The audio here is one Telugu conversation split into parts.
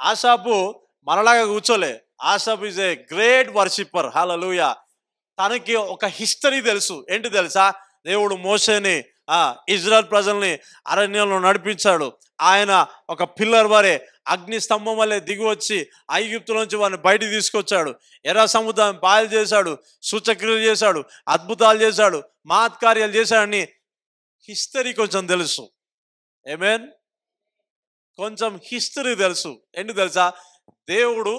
ఆసాపు మనలాగా కూర్చోలే. ఆసాపు ఈజ్ ఏ గ్రేట్ వర్షిప్పర్. హల్లెలూయా. తనకి ఒక హిస్టరీ తెలుసు. ఏంటి తెలుసా? దేవుడు మోషేని ఇజ్రాయెల్ ప్రజల్ని అరణ్యంలో నడిపించాడు. ఆయన ఒక పిల్లర్ వరే అగ్ని స్తంభం వల్లే దిగి వచ్చి ఐగుప్తులోంచి వారిని బయటికి తీసుకొచ్చాడు. ఎర్ర సముద్రాన్ని పాయలు చేశాడు, సూచక్రియలు చేశాడు, అద్భుతాలు చేశాడు, మహత్కార్యాలు చేశాడని హిస్టరీ కొంచెం తెలుసు. ఆమేన్. కొంచెం హిస్టరీ తెలుసు. ఏంటి తెలుసా? దేవుడు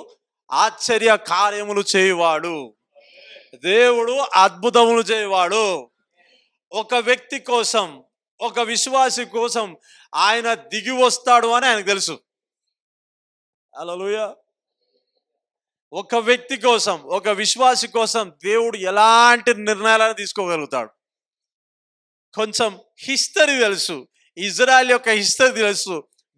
ఆశ్చర్య కార్యములు చేయువాడు, దేవుడు అద్భుతములు చేయవాడు. ఒక వ్యక్తి కోసం, ఒక విశ్వాసి కోసం ఆయన దిగి వస్తాడు అని ఆయనకు తెలుసు. హల్లెలూయా. ఒక వ్యక్తి కోసం, ఒక విశ్వాసి కోసం దేవుడు ఎలాంటి నిర్ణయాలను తీసుకోగలుగుతాడు. కొంచెం హిస్టరీ తెలుసు. ఇజ్రాయెల్ యొక్క హిస్టరీ తెలుసు,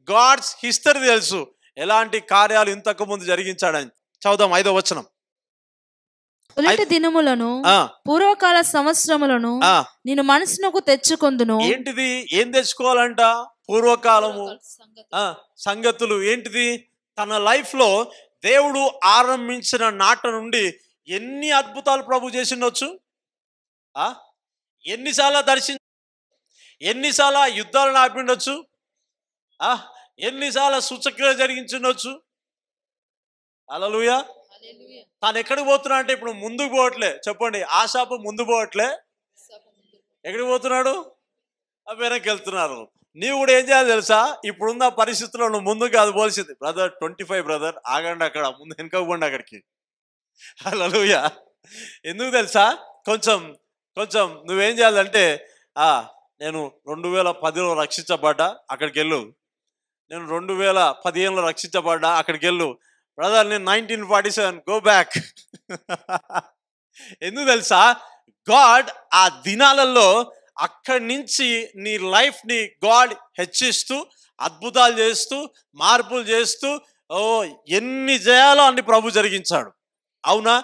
గాడ్స్ హిస్టరీ తెలుసు, ఎలాంటి కార్యాలు ఇంతకు ముందు జరిగించాడని. చదువుదాం 5వ వచనం. ఉలటి దినములను పూర్వకాల సంవత్సరములను నేను మనసునకు తెచ్చుకొందును. ఏంటిది? ఏం తెచ్చుకోవాలంట? పూర్వకాలము సంగతులు. ఏంటిది? తన లైఫ్ లో దేవుడు ఆరంభించిన నాట నుండి ఎన్ని అద్భుతాలు ప్రభు చేసిండొచ్చు, ఎన్నిసార్లు ఎన్నిసార్లు యుద్ధాలను ఆపిండొచ్చు, ఎన్నిసార్లు సూచక్రియలు జరిగించుండొచ్చు. హల్లెలూయా. తాను ఎక్కడికి పోతున్నా అంటే ఇప్పుడు ముందుకు పోవట్లే. చెప్పండి, ఆశాపు ముందు పోవట్లే. ఎక్కడికి పోతున్నాడు? వెనక్కి వెళ్తున్నారు. నీవు కూడా ఏం చేయాలి తెలుసా? ఇప్పుడున్న పరిస్థితుల్లో నువ్వు ముందుకు కాదు పోల్సింది. బ్రదర్ 25 బ్రదర్ ఆగండి, అక్కడ ముందు వెనకపోండి అక్కడికి. హల్లెలూయా. ఎందుకు తెలుసా? కొంచెం కొంచెం నువ్వేం చేయాలంటే నేను 2010లో రక్షించబడ్డా, అక్కడికి వెళ్ళు. నేను 2015లో రక్షించబడ్డా, అక్కడికి వెళ్ళు. బ్రదర్ నేను 1947, గో బ్యాక్. ఎందుకు తెలుసా? గాడ్ ఆ దినాలలో అక్కడి నుంచి నీ లైఫ్ని గాడ్ హెచ్చిస్తూ, అద్భుతాలు చేస్తూ, మార్పులు చేస్తూ, ఎన్ని చేయాలో అన్ని ప్రభు జరిగించాడు. అవునా?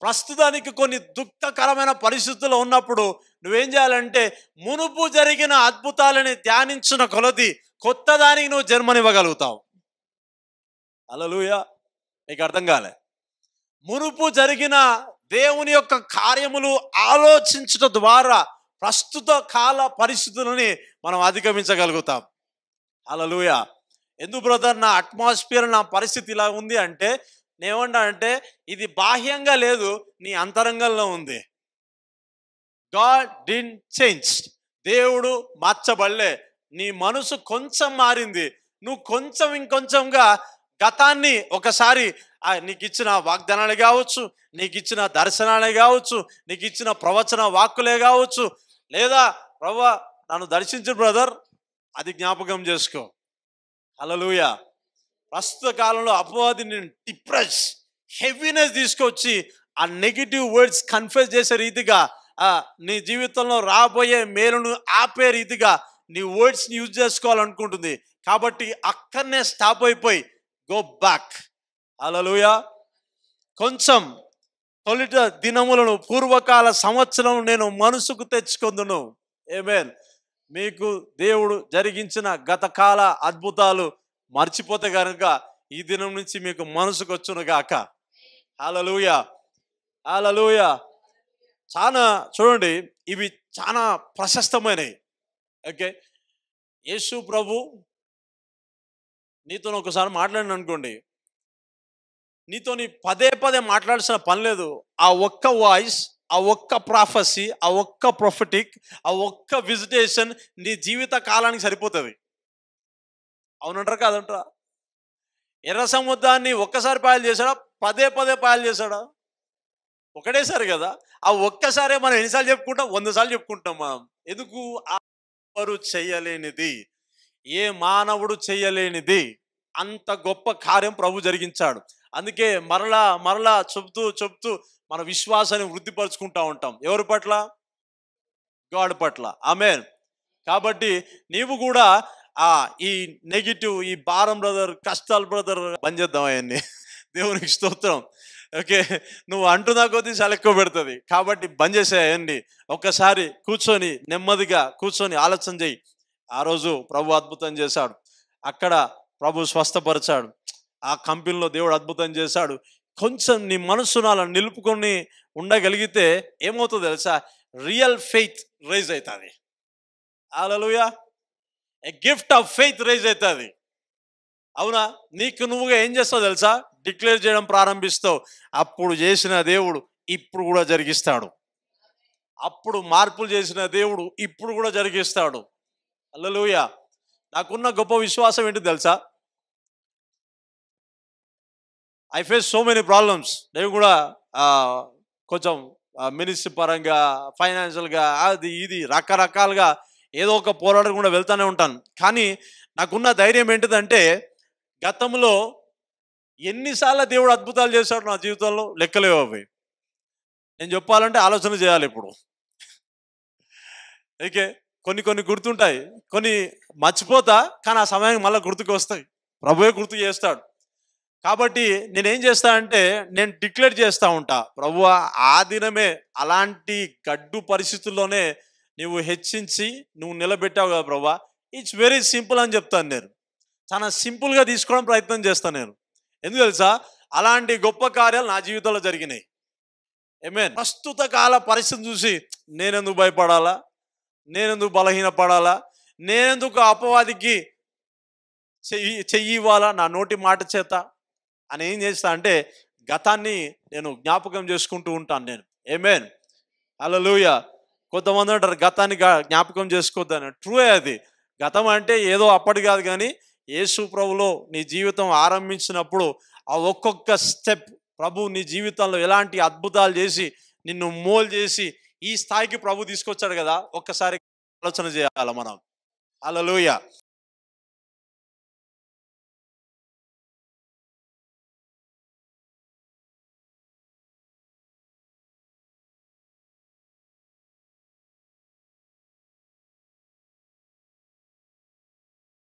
ప్రస్తుతానికి కొన్ని దుఃఖకరమైన పరిస్థితుల్లో ఉన్నప్పుడు నువ్వేం చేయాలంటే మునుపు జరిగిన అద్భుతాలని ధ్యానించిన కొలది కొత్త దానికి నువ్వు జన్మనివ్వగలుగుతావు. హల్లెలూయా. నీకు అర్థం కాలే? మునుపు జరిగిన దేవుని యొక్క కార్యములు ఆలోచించడం ద్వారా ప్రస్తుత కాల పరిస్థితులని మనం అధిగమించగలుగుతాం. హల్లెలూయా. ఎందుకు బ్రదర్ నా అట్మాస్ఫియర్, నా పరిస్థితి ఇలా ఉంది అంటే నేనేమన్నా అంటే ఇది బాహ్యంగా లేదు, నీ అంతరంగంలో ఉంది. God didn't change. దేవుడు మార్చబడలే. నీ మనసు కొంచెం మారింది. నువ్వు కొంచెం ఇంకొంచెంగా గతాన్ని ఒకసారి నీకు ఇచ్చిన వాగ్దానాలే కావచ్చు, నీకు ఇచ్చిన దర్శనాలే కావచ్చు, నీకు ఇచ్చిన ప్రవచన వాక్కులే కావచ్చు, లేదా ప్రభువా నన్ను దర్శించు బ్రదర్, అది జ్ఞాపకం చేసుకో. హల్లెలూయా. ప్రస్తుత కాలంలో అపవాది నేను డిప్రెస్, హెవీనెస్ తీసుకొచ్చి ఆ నెగిటివ్ వర్డ్స్ కన్ఫ్యూజ్ చేసే రీతిగా, నీ జీవితంలో రాబోయే మేలును ఆపే రీతిగా నీ వర్డ్స్ని యూజ్ చేసుకోవాలనుకుంటుంది. కాబట్టి అక్కడనే స్టాప్ అయిపోయి గో బ్యాక్. హల్లెలూయా. కొంచెం తొలిట దినములను పూర్వకాల సంవత్సరం నేను మనసుకు తెచ్చుకొందును. ఆమేన్. మీకు దేవుడు జరిగించిన గతకాల అద్భుతాలు మర్చిపోతే కనుక ఈ దినం నుంచి మీకు మనసుకు వచ్చును గాక. హల్లెలూయా. హల్లెలూయా. చాలా చూడండి, ఇవి చాలా ప్రశస్తమైనవి. ఓకే, యేసు ప్రభు నీతో ఒకసారి మాట్లాడిన అనుకోండి, నీతోని పదే పదే మాట్లాడాల్సిన పని లేదు. ఆ ఒక్క వాయిస్, ఆ ఒక్క ప్రాఫెసీ, ఆ ఒక్క ప్రొఫెటిక్, ఆ ఒక్క విజిటేషన్ నీ జీవిత కాలానికి సరిపోతుంది. అవునంటారా కాదంటారా? ఎర్ర సముద్రాన్ని ఒక్కసారి పాయలు చేశాడా, పదే పదే పాయలు చేశాడా? ఒకటేసారి కదా. ఆ ఒక్కసారే మనం ఎన్నిసార్లు చెప్పుకుంటాం? 100 సార్లు చెప్పుకుంటాం మనం. ఎందుకు? ఎవరు చెయ్యలేనిది, ఏ మానవుడు చెయ్యలేనిది అంత గొప్ప కార్యం ప్రభు జరిగించాడు. అందుకే మరలా మరలా చెప్తూ మన విశ్వాసాన్ని వృద్ధిపరుచుకుంటా ఉంటాం. ఎవరి పట్ల? గాడ్ పట్ల. ఆమేన్. కాబట్టి నీవు కూడా ఈ నెగిటివ్, ఈ భారం బ్రదర్, కష్టాలు బ్రదర్ బంద్ చేద్దాం అవన్నీ. దేవునికి స్తోత్రం. ఓకే, నువ్వు అంటున్నా కొద్దీ చాలా ఎక్కువ పెడుతుంది. కాబట్టి బంద్ చేసేయండి. ఒక్కసారి కూర్చొని నెమ్మదిగా కూర్చొని ఆలోచన చేయి. ఆ రోజు ప్రభు అద్భుతం చేశాడు, అక్కడ ప్రభు స్వస్థపరిచాడు, ఆ కంపెనీలో దేవుడు అద్భుతం చేశాడు. కొంచెం నీ మనసును అలా నిలుపుకొని ఉండగలిగితే ఏమవుతుందో తెలుసా, రియల్ ఫెయిత్ రైజ్ అవుతుంది. హల్లెలూయా. ఏ గిఫ్ట్ ఆఫ్ ఫెయిత్ రైజ్ అవుతుంది. అవునా? నీకు నువ్వుగా ఏం చేస్తావు తెలుసా, డిక్లేర్ చేయడం ప్రారంభిస్తావు. అప్పుడు చేసిన దేవుడు ఇప్పుడు కూడా జరిగిస్తాడు. అప్పుడు మార్పులు చేసిన దేవుడు ఇప్పుడు కూడా జరిగిస్తాడు. హల్లెలూయా. నాకున్న గొప్ప విశ్వాసం ఏంటి తెలుసా, I face so many problems. నేను కూడా కొంచెం మినిస్ట్రీ పరంగా, ఫైనాన్షియల్గా, అది ఇది రకరకాలుగా ఏదో ఒక పోరాటం కూడా వెళ్తూనే ఉంటాను. కానీ నాకున్న ధైర్యం ఏంటిదంటే, గతంలో ఎన్నిసార్లు దేవుడు అద్భుతాలు చేశాడు నా జీవితంలో లెక్కలేవు అవి. నేను చెప్పాలంటే ఆలోచన చేయాలి ఇప్పుడు. ఓకే, కొన్ని గుర్తుంటాయి, కొన్ని మర్చిపోతా, కానీ ఆ సమయానికి మళ్ళీ గుర్తుకు వస్తాయి. ప్రభువే గుర్తు చేస్తాడు. కాబట్టి నేనేం చేస్తా అంటే, నేను డిక్లేర్ చేస్తూ ఉంటా, ప్రభువా ఆ దినమే అలాంటి గడ్డు పరిస్థితుల్లోనే నువ్వు హెచ్చించి నువ్వు నిలబెట్టావు కదా ప్రభువా, ఇట్స్ వెరీ సింపుల్ అని చెప్తాను. నేను చాలా సింపుల్గా తీసుకోవడం ప్రయత్నం చేస్తాను నేను. ఎందుకు తెలుసా, అలాంటి గొప్ప కార్యాలు నా జీవితంలో జరిగినాయి. ఆమేన్. ప్రస్తుత కాల పరిస్థితిని చూసి నేనెందుకు భయపడాలా, నేనెందుకు బలహీనపడాలా, నేనెందుకు అపవాదికి చెయ్యి ఇవ్వాలా నా నోటి మాట చేత అని ఏం చేస్తా అంటే, గతాన్ని నేను జ్ఞాపకం చేసుకుంటూ ఉంటాను నేను. ఆమేన్. హల్లెలూయా. కొంతమంది అంటారు గతాన్ని జ్ఞాపకం చేసుకోవద్దని. ట్రూయే అది. గతం అంటే ఏదో అప్పటి కాదు, కానీ యేసు ప్రభులో నీ జీవితం ఆరంభించినప్పుడు ఆ ఒక్కొక్క స్టెప్ ప్రభు నీ జీవితంలో ఎలాంటి అద్భుతాలు చేసి నిన్ను మోల్ చేసి ఈ స్థాయికి ప్రభు తీసుకొచ్చాడు కదా, ఒక్కసారి ఆలోచన చేయాలి మనం. హల్లెలూయా.